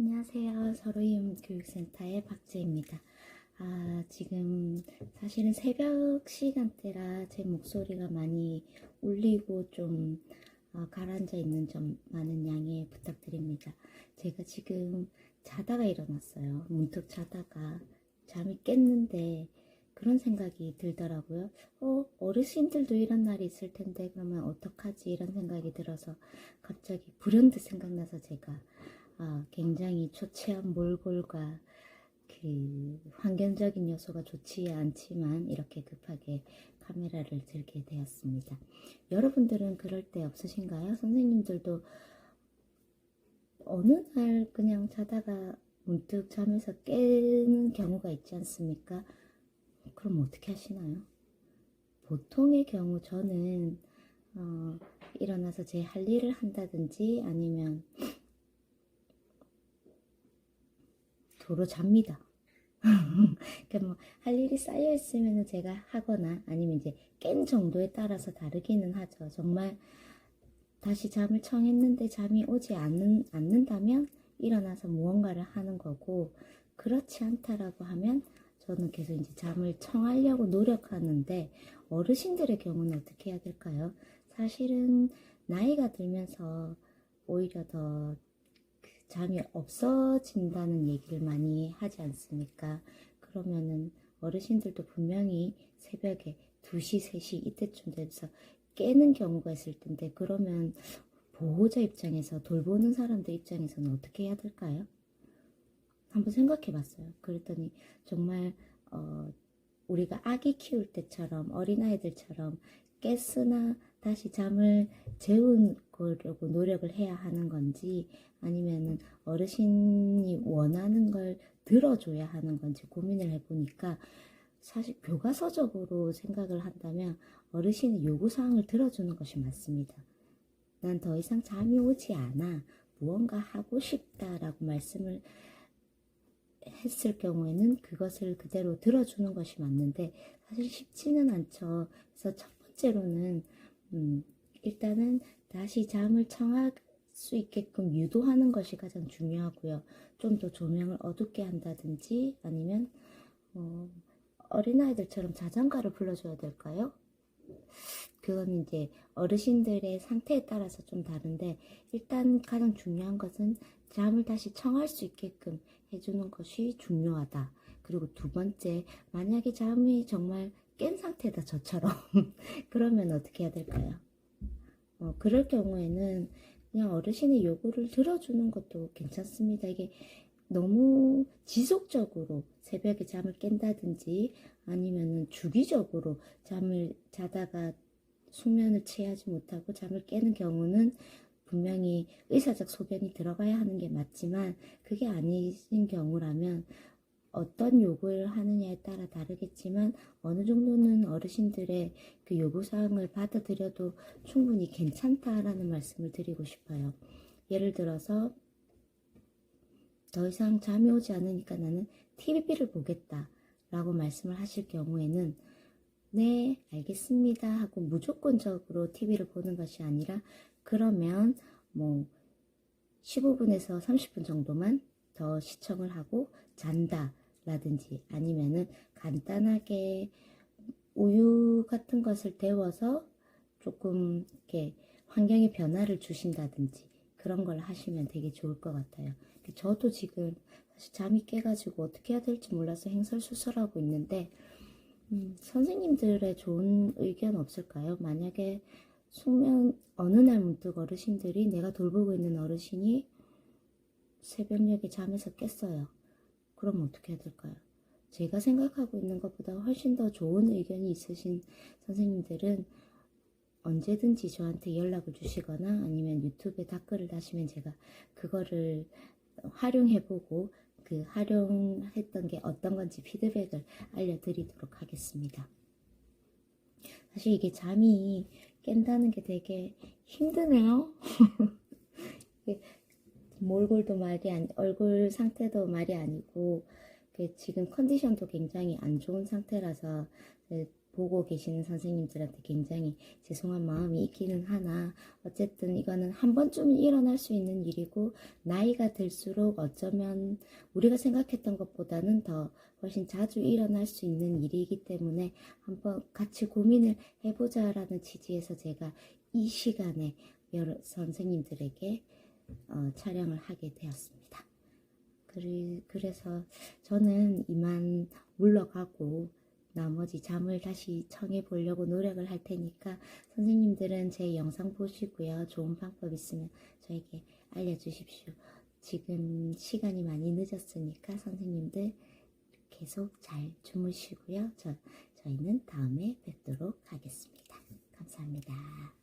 안녕하세요. 서로이음 교육센터의 박재입니다. 지금 사실은 새벽 시간대라 제 목소리가 많이 울리고 좀 가라앉아 있는 점 많은 양해 부탁드립니다. 제가 지금 자다가 일어났어요. 문득 자다가 잠이 깼는데 그런 생각이 들더라고요. 어르신들도 이런 날이 있을 텐데 그러면 어떡하지? 이런 생각이 들어서 갑자기 불현듯 생각나서 제가 굉장히 초췌한 몰골과 그 환경적인 요소가 좋지 않지만 이렇게 급하게 카메라를 들게 되었습니다. 여러분들은 그럴 때 없으신가요? 선생님들도 어느 날 그냥 자다가 문득 잠에서 깨는 경우가 있지 않습니까? 그럼 어떻게 하시나요? 보통의 경우 저는 일어나서 제 할 일을 한다든지 아니면 도로 잡니다. 그러니까 뭐 할 일이 쌓여 있으면 제가 하거나 아니면 이제 깬 정도에 따라서 다르기는 하죠. 정말 다시 잠을 청했는데 잠이 오지 않는다면 일어나서 무언가를 하는 거고, 그렇지 않다라고 하면 저는 계속 이제 잠을 청하려고 노력하는데, 어르신들의 경우는 어떻게 해야 될까요? 사실은 나이가 들면서 오히려 더 잠이 없어진다는 얘기를 많이 하지 않습니까? 그러면은 어르신들도 분명히 새벽에 2시, 3시 이때쯤 돼서 깨는 경우가 있을 텐데, 그러면 보호자 입장에서, 돌보는 사람들 입장에서는 어떻게 해야 될까요? 한번 생각해 봤어요. 그랬더니 정말 우리가 아기 키울 때처럼, 어린아이들처럼 깼으나 다시 잠을 재우려고 노력을 해야 하는 건지, 아니면은 어르신이 원하는 걸 들어줘야 하는 건지 고민을 해보니까, 사실 교과서적으로 생각을 한다면 어르신의 요구사항을 들어주는 것이 맞습니다. 난 더 이상 잠이 오지 않아, 무언가 하고 싶다라고 말씀을 했을 경우에는 그것을 그대로 들어주는 것이 맞는데, 사실 쉽지는 않죠. 그래서 첫 번째로는 일단은 다시 잠을 청할 수 있게끔 유도하는 것이 가장 중요하고요. 좀 더 조명을 어둡게 한다든지 아니면 어린아이들처럼 자장가를 불러줘야 될까요? 그건 이제 어르신들의 상태에 따라서 좀 다른데, 일단 가장 중요한 것은 잠을 다시 청할 수 있게끔 해주는 것이 중요하다. 그리고 두 번째, 만약에 잠이 정말 깬 상태다, 저처럼. 그러면 어떻게 해야 될까요? 그럴 경우에는 그냥 어르신의 요구를 들어주는 것도 괜찮습니다. 이게 너무 지속적으로 새벽에 잠을 깬다든지 아니면은 주기적으로 잠을 자다가 숙면을 취하지 못하고 잠을 깨는 경우는 분명히 의사적 소견이 들어가야 하는 게 맞지만, 그게 아니신 경우라면 어떤 요구를 하느냐에 따라 다르겠지만 어느 정도는 어르신들의 그 요구사항을 받아들여도 충분히 괜찮다라는 말씀을 드리고 싶어요. 예를 들어서 더 이상 잠이 오지 않으니까 나는 TV를 보겠다 라고 말씀을 하실 경우에는, 네, 알겠습니다 하고 무조건적으로 TV를 보는 것이 아니라, 그러면 뭐 15분에서 30분 정도만 더 시청을 하고 잔다 라든지, 아니면은 간단하게 우유 같은 것을 데워서 조금 이렇게 환경에 변화를 주신다든지 그런 걸 하시면 되게 좋을 것 같아요. 저도 지금 사실 잠이 깨가지고 어떻게 해야 될지 몰라서 행설수설하고 있는데, 선생님들의 좋은 의견 없을까요? 만약에 숙면 어느 날 문득 어르신들이, 내가 돌보고 있는 어르신이 새벽녘에 잠에서 깼어요. 그럼 어떻게 해야 될까요? 제가 생각하고 있는 것보다 훨씬 더 좋은 의견이 있으신 선생님들은 언제든지 저한테 연락을 주시거나 아니면 유튜브에 댓글을 다시면 제가 그거를 활용해보고 그 활용했던 게 어떤 건지 피드백을 알려드리도록 하겠습니다. 사실 이게 잠이 깬다는 게 되게 힘드네요. 몰골도 말이 얼굴 상태도 말이 아니고, 지금 컨디션도 굉장히 안 좋은 상태라서 보고 계시는 선생님들한테 굉장히 죄송한 마음이 있기는 하나 어쨌든 이거는 한 번쯤은 일어날 수 있는 일이고 나이가 들수록 어쩌면 우리가 생각했던 것보다는 더 훨씬 자주 일어날 수 있는 일이기 때문에 한번 같이 고민을 해보자라는 취지에서 제가 이 시간에 여러 선생님들에게 촬영을 하게 되었습니다. 그래서 저는 이만 물러가고 나머지 잠을 다시 청해 보려고 노력을 할 테니까 선생님들은 제 영상 보시고요. 좋은 방법 있으면 저에게 알려주십시오. 지금 시간이 많이 늦었으니까 선생님들 계속 잘 주무시고요. 저희는 다음에 뵙도록 하겠습니다. 감사합니다.